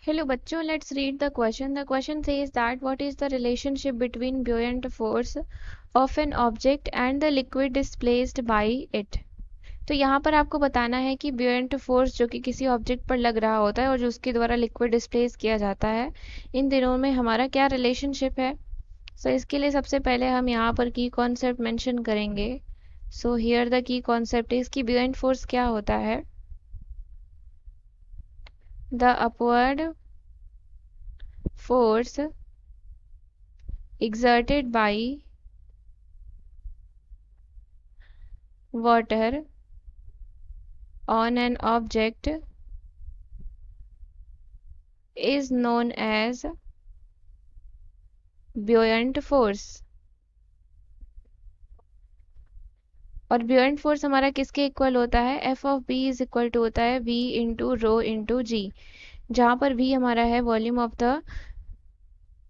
Hello बच्चों, let's read the question. The question says that what is the relationship between buoyant force of an object and the liquid displaced by it. तो यहाँ पर आपको बताना है कि buoyant force जो कि किसी ऑब्जेक्ट पर लग रहा होता है और जो उसके द्वारा लिक्विड डिस्प्लेस किया जाता है, इन दिनों में हमारा क्या रिलेशनशिप है. सो इसके लिए सबसे पहले हम यहाँ पर की कॉन्सेप्ट मेंशन करेंगे. So here the key concept is कि buoyant force क्या होता है. The upward force exerted by water on an object is known as buoyant force. और buoyant force हमारा किसके इक्वल होता है. F of B is equal to होता है v into rho into g, जहाँ पर v हमारा है volume of the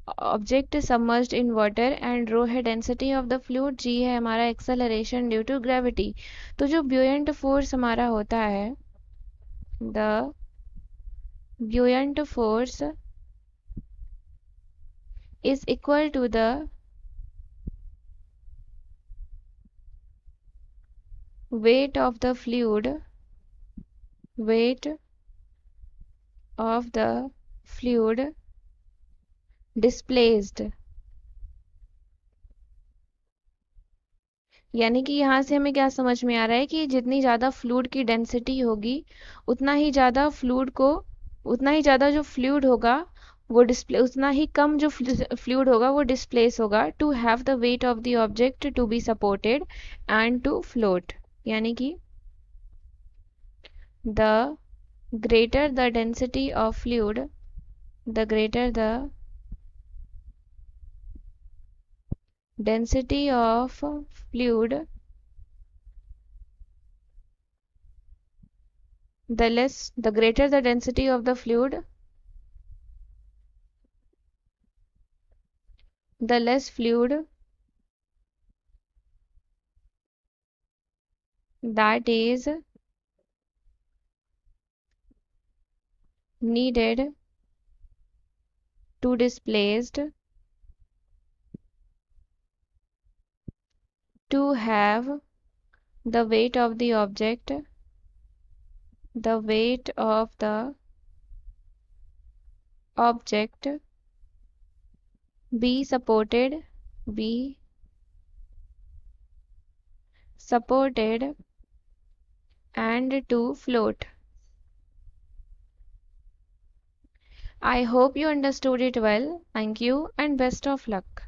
object submerged in water and rho है density of the fluid, g है हमारा एक्सेलरेशन ड्यू टू ग्रेविटी. तो जो buoyant force हमारा होता है, the buoyant force is equal to the weight of the fluid displaced. यानी कि यहाँ से हमें क्या समझ में आ रहा है कि जितनी ज़्यादा फ्लूइड की डेंसिटी होगी उतना ही ज़्यादा जो फ्लूइड होगा वो डिस्प्ले, उतना ही कम जो फ्लूइड होगा वो डिस्प्लेस होगा to have the weight of the object to be supported and to float. यानी कि the greater the density of fluid, the greater the density of fluid, the greater the density of the fluid, the less fluid that is needed to displaced to have the weight of the object, the weight of the object be supported and to float. I hope you understood it well. Thank you and best of luck.